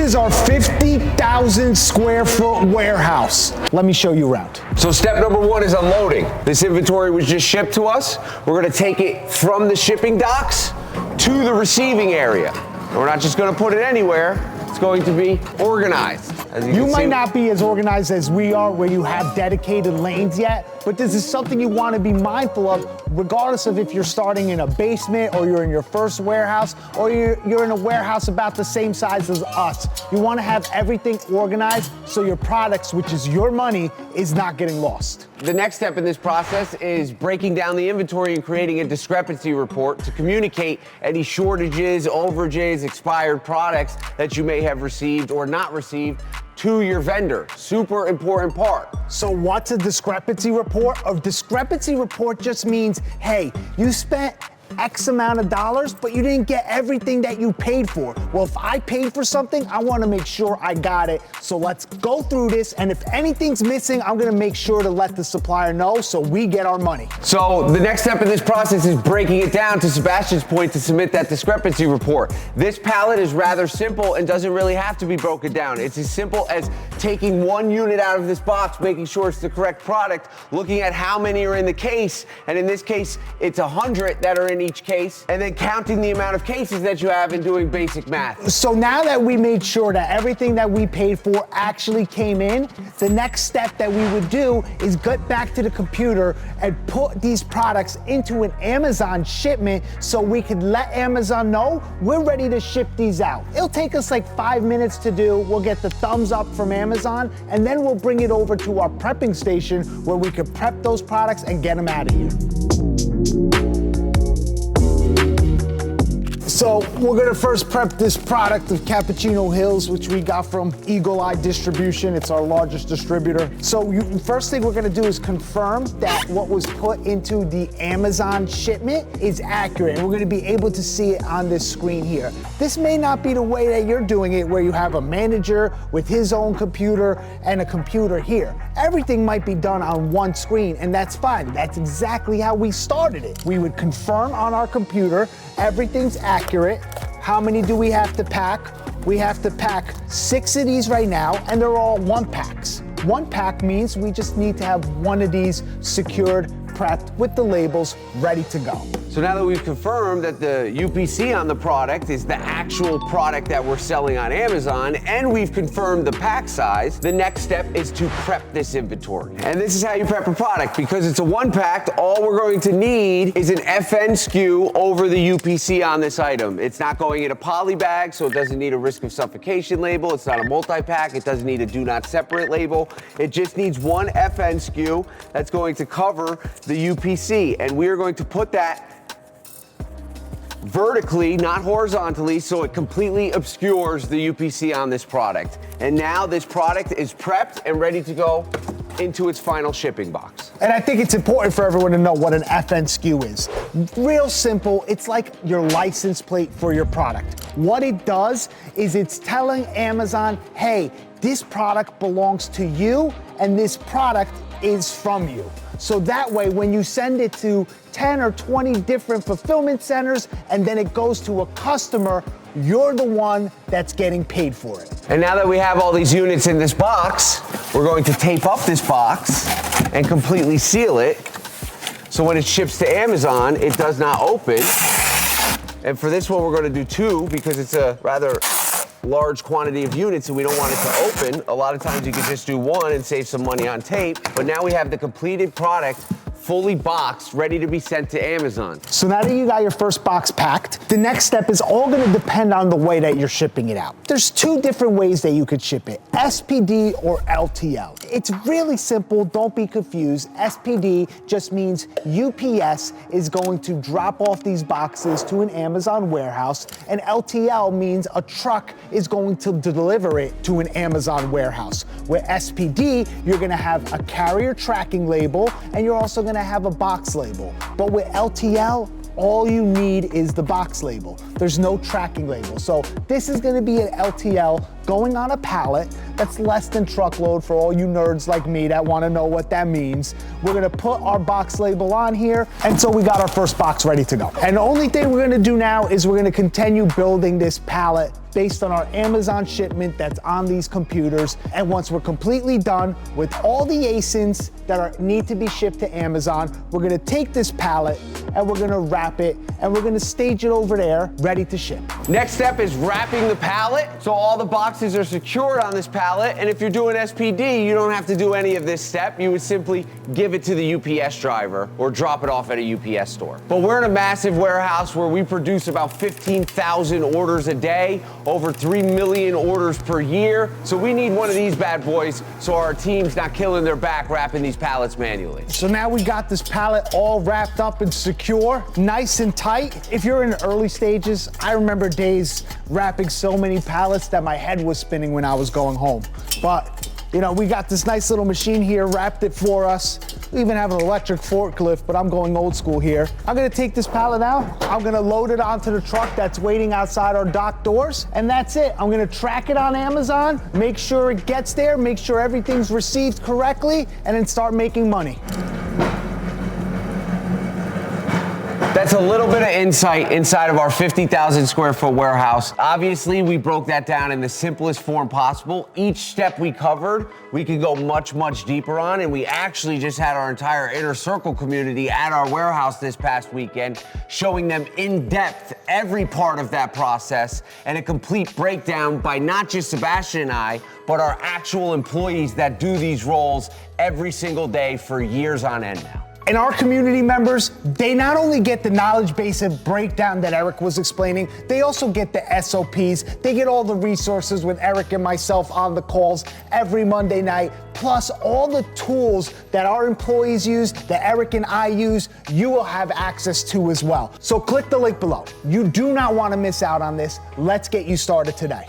is our 50,000 square foot warehouse. Let me show you around. So step number one is unloading. This inventory was just shipped to us. We're gonna take it from the shipping docks to the receiving area. And we're not just gonna put it anywhere, it's going to be organized. You might not be as organized as we are where you have dedicated lanes yet, but this is something you want to be mindful of regardless of if you're starting in a basement or you're in your first warehouse or you're in a warehouse about the same size as us. You want to have everything organized so your products, which is your money, is not getting lost. The next step in this process is breaking down the inventory and creating a discrepancy report to communicate any shortages, overages, expired products that you may have received or not received to your vendor. Super important part. So what's a discrepancy report? A discrepancy report just means, hey, you spent X amount of dollars, but you didn't get everything that you paid for. Well, if I paid for something, I want to make sure I got it. So let's go through this. And if anything's missing, I'm going to make sure to let the supplier know so we get our money. So the next step in this process is breaking it down to Sebastian's point to submit that discrepancy report. This pallet is rather simple and doesn't really have to be broken down. It's as simple as taking one unit out of this box, making sure it's the correct product, looking at how many are in the case. And in this case, it's 100 that are in each case, and then counting the amount of cases that you have and doing basic math. So now that we made sure that everything that we paid for actually came in, the next step that we would do is get back to the computer and put these products into an Amazon shipment so we could let Amazon know we're ready to ship these out. It'll take us like 5 minutes to do. We'll get the thumbs up from Amazon, and then we'll bring it over to our prepping station where we could prep those products and get them out of here. So we're gonna first prep this product of Cappuccino Hills, which we got from Eagle Eye Distribution. It's our largest distributor. So first thing we're gonna do is confirm that what was put into the Amazon shipment is accurate. And we're gonna be able to see it on this screen here. This may not be the way that you're doing it, where you have a manager with his own computer and a computer here. Everything might be done on one screen, and that's fine. That's exactly how we started it. We would confirm on our computer, everything's accurate. How many do we have to pack? We have to pack 6 of these right now, and they're all 1-packs. 1-pack means we just need to have one of these secured, prepped with the labels, ready to go. So now that we've confirmed that the UPC on the product is the actual product that we're selling on Amazon, and we've confirmed the pack size, the next step is to prep this inventory. And this is how you prep a product. Because it's a 1-pack, all we're going to need is an FN SKU over the UPC on this item. It's not going in a poly bag, so it doesn't need a risk of suffocation label. It's not a multi-pack. It doesn't need a do not separate label. It just needs one FN SKU that's going to cover the UPC. And we are going to put that vertically, not horizontally, so it completely obscures the UPC on this product. And now this product is prepped and ready to go into its final shipping box. And I think it's important for everyone to know what an FN SKU is. Real simple, it's like your license plate for your product. What it does is it's telling Amazon, hey, this product belongs to you and this product is from you. So that way, when you send it to 10 or 20 different fulfillment centers and then it goes to a customer, you're the one that's getting paid for it. And now that we have all these units in this box, we're going to tape up this box and completely seal it. So when it ships to Amazon, it does not open. And for this one, we're going to do 2 because it's a rather large quantity of units and we don't want it to open. A lot of times you can just do 1 and save some money on tape, but now we have the completed product fully boxed, ready to be sent to Amazon. So now that you got your first box packed, the next step is all gonna depend on the way that you're shipping it out. There's 2 different ways that you could ship it, SPD or LTL. It's really simple, don't be confused. SPD just means UPS is going to drop off these boxes to an Amazon warehouse, and LTL means a truck is going to deliver it to an Amazon warehouse. With SPD, you're gonna have a carrier tracking label, and you're also gonna have a box label. But with LTL, all you need is the box label. There's no tracking label. So this is gonna be an LTL going on a pallet that's less than truckload for all you nerds like me that wanna know what that means. We're gonna put our box label on here, and so we got our first box ready to go. And the only thing we're gonna do now is we're gonna continue building this pallet based on our Amazon shipment that's on these computers. And once we're completely done with all the ASINs that need to be shipped to Amazon, we're gonna take this pallet and we're gonna wrap it and we're gonna stage it over there, ready to ship. Next step is wrapping the pallet, so all the boxes are secured on this pallet, and if you're doing SPD, you don't have to do any of this step. You would simply give it to the UPS driver or drop it off at a UPS store. But we're in a massive warehouse where we produce about 15,000 orders a day, over 3 million orders per year, so we need one of these bad boys so our team's not killing their back wrapping these pallets manually. So now we got this pallet all wrapped up and secure, nice and tight. If you're in the early stages, I remember days wrapping so many pallets that my head was spinning when I was going home. But, you know, we got this nice little machine here, wrapped it for us. We even have an electric forklift, but I'm going old school here. I'm gonna take this pallet out, I'm gonna load it onto the truck that's waiting outside our dock doors, and that's it. I'm gonna track it on Amazon, make sure it gets there, make sure everything's received correctly, and then start making money. That's a little bit of insight inside of our 50,000 square foot warehouse. Obviously, we broke that down in the simplest form possible. Each step we covered, we could go much, much deeper on, and we actually just had our entire Inner Circle community at our warehouse this past weekend, showing them in depth every part of that process and a complete breakdown by not just Sebastian and I, but our actual employees that do these roles every single day for years on end now. And our community members, they not only get the knowledge base and breakdown that Eric was explaining, they also get the SOPs. They get all the resources with Eric and myself on the calls every Monday night, plus all the tools that our employees use, that Eric and I use, you will have access to as well. So click the link below. You do not want to miss out on this. Let's get you started today.